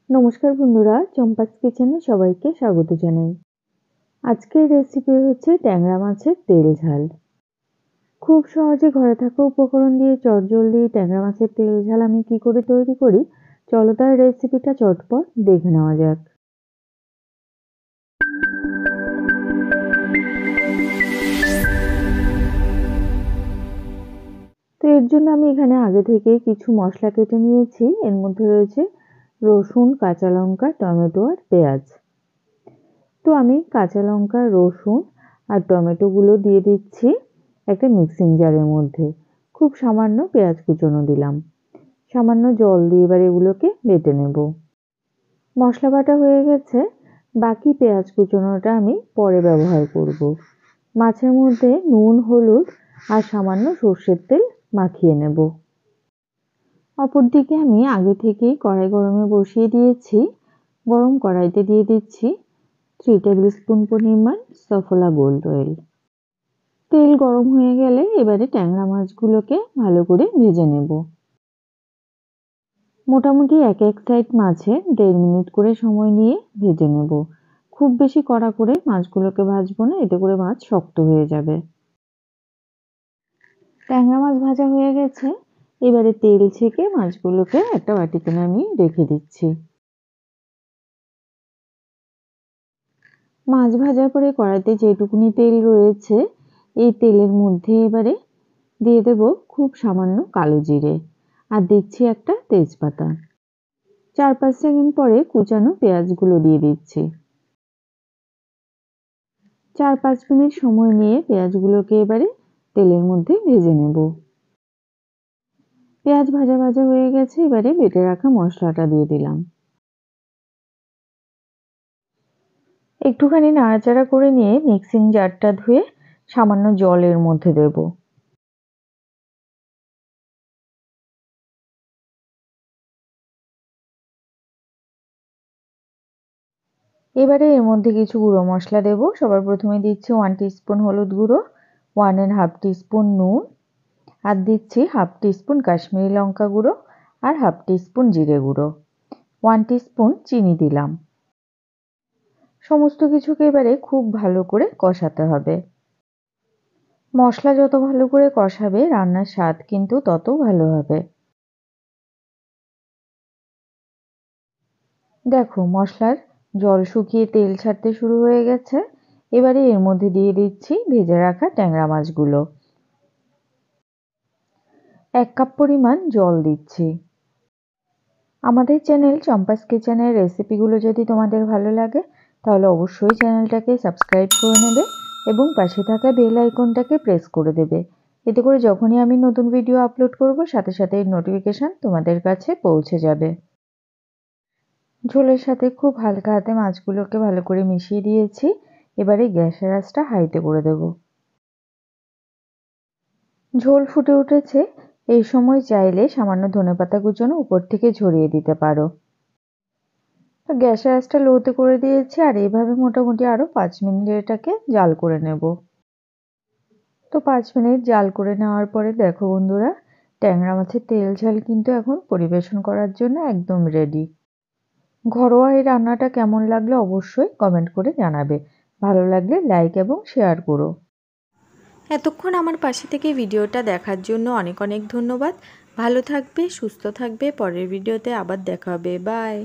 নমস্কার বন্ধুরা, চম্পাস কিচেনে সবাইকে স্বাগত জানাই। আজকের রেসিপি হচ্ছে ট্যাংরা মাছের তেল ঝাল। খুব সহজে ঘরে থাকা উপকরণ দিয়ে চটজলদি ট্যাংরা মাছের তেল ঝাল আমি কি করে তৈরি করি, চলো তার রেসিপিটা চটপট দেখে নেওয়া যাক। তো এর জন্য আমি এখানে আগে থেকে কিছু মশলা কেটে নিয়েছি। এর মধ্যে রয়েছে রসুন, কাঁচা লঙ্কা, টমেটো আর পেঁয়াজ। তো আমি কাঁচা লঙ্কা, রসুন আর টমেটোগুলো দিয়ে দিচ্ছি একটা মিক্সিং জারের মধ্যে। খুব সামান্য পেঁয়াজ কুচনো দিলাম। সামান্য জল দিয়ে এবার এগুলোকে বেটে নেব। মশলা বাটা হয়ে গেছে, বাকি পেঁয়াজ কুচনোটা আমি পরে ব্যবহার করব। মাছের মধ্যে নুন, হলুদ আর সামান্য সর্ষের তেল মাখিয়ে নেব। অপরদিকে আমি আগে থেকেই কড়াই গরমে বসিয়ে দিয়েছি। গরম কড়াইতে দিয়ে দিচ্ছি 3 টেবিল স্পুন পরিমাণ সফলা গোল্ড অয়েল। তেল গরম হয়ে গেলে এবারে ট্যাংরা মাছগুলোকে ভালো করে ভেজে নেব। মোটামুটি এক সাইড মাছে 1.5 মিনিট করে সময় নিয়ে ভেজে নেব। খুব বেশি কড়া করে মাছগুলোকে ভাজবো না, এতে করে মাছ শক্ত হয়ে যাবে। ট্যাংরা মাছ ভাজা হয়ে গেছে, এবারে তেল ছেঁকে মাছগুলোকে একটা বাটিতে নামিয়ে রেখে দিচ্ছি। মাছ ভাজার পরে কড়াইতে যেটুকুনি তেল রয়েছে, এই তেলের মধ্যে এবারে দিয়ে দেব খুব সামান্য কালো জিরে আর দিচ্ছি একটা তেজপাতা। 4-5 সেকেন্ড পরে কুচানো পেঁয়াজগুলো দিয়ে দিচ্ছি। 4-5 মিনিট সময় নিয়ে পেঁয়াজগুলোকে এবারে তেলের মধ্যে ভেজে নেব। পেঁয়াজ ভাজা ভাজা হয়ে গেছে, এবারে বেটে রাখা মশলাটা দিয়ে দিলাম। একটুখানি নাড়াচাড়া করে নিয়ে মিক্সিং জারটা ধুয়ে সামান্য জল এর মধ্যে দেব। এবারে এর মধ্যে কিছু গুঁড়ো মশলা দেব। সবার প্রথমে দিচ্ছি 1 টিস্পুন হলুদ গুঁড়ো, 1.5 টিস্পুন নুন আর দিচ্ছি 1/2 টিস্পুন কাশ্মীরি লঙ্কা গুঁড়ো আর 1/2 টিস্পুন জিরে গুঁড়ো। 1 টিস্পুন চিনি দিলাম। সমস্ত কিছুকে এবারে খুব ভালো করে কষাতে হবে। মশলা যত ভালো করে কষাবে রান্নার স্বাদ কিন্তু তত ভালো হবে। দেখো মশলার জল শুকিয়ে তেল ছাড়তে শুরু হয়ে গেছে। এবারে এর মধ্যে দিয়ে দিচ্ছি ভেজে রাখা ট্যাংরা মাছগুলো। 1 কাপ পরিমাণ জল দিচ্ছি। আমাদের চ্যানেল চম্পাস কিচেনের রেসিপিগুলো যদি তোমাদের ভালো লাগে তাহলে অবশ্যই চ্যানেলটাকে সাবস্ক্রাইব করে নেবে এবং পাশে থাকা বেল আইকনটাকে প্রেস করে দেবে। এতে করে যখনই আমি নতুন ভিডিও আপলোড করব সাথে সাথে নোটিফিকেশন তোমাদের কাছে পৌঁছে যাবে। ঝোলের সাথে খুব হালকা হাতে মাছগুলোকে ভালো করে মিশিয়ে দিয়েছি। এবারে গ্যাসের আঁচটা হাইতে করে দেব। ঝোল ফুটে উঠেছে, এই সময় চাইলে সামান্য ধনেপাতা কুচনো উপর থেকে ঝরিয়ে দিতে পারো। তো গ্যাসের আঁচটা লোতে করে দিয়েছি আর এইভাবে মোটামুটি আরো 5 মিনিট এটাকে জাল করে নেব। তো 5 মিনিট জাল করে নেওয়ার পরে দেখো বন্ধুরা, ট্যাংরা মাছের তেল ঝাল কিন্তু এখন পরিবেশন করার জন্য একদম রেডি। ঘরোয়া এই রান্নাটা কেমন লাগলো অবশ্যই কমেন্ট করে জানাবে। ভালো লাগলে লাইক এবং শেয়ার করো। এতক্ষণ আমার পাশে থেকে ভিডিওটা দেখার জন্য অনেক অনেক ধন্যবাদ। ভালো থাকবে, সুস্থ থাকবে। পরের ভিডিওতে আবার দেখা হবে। বাই।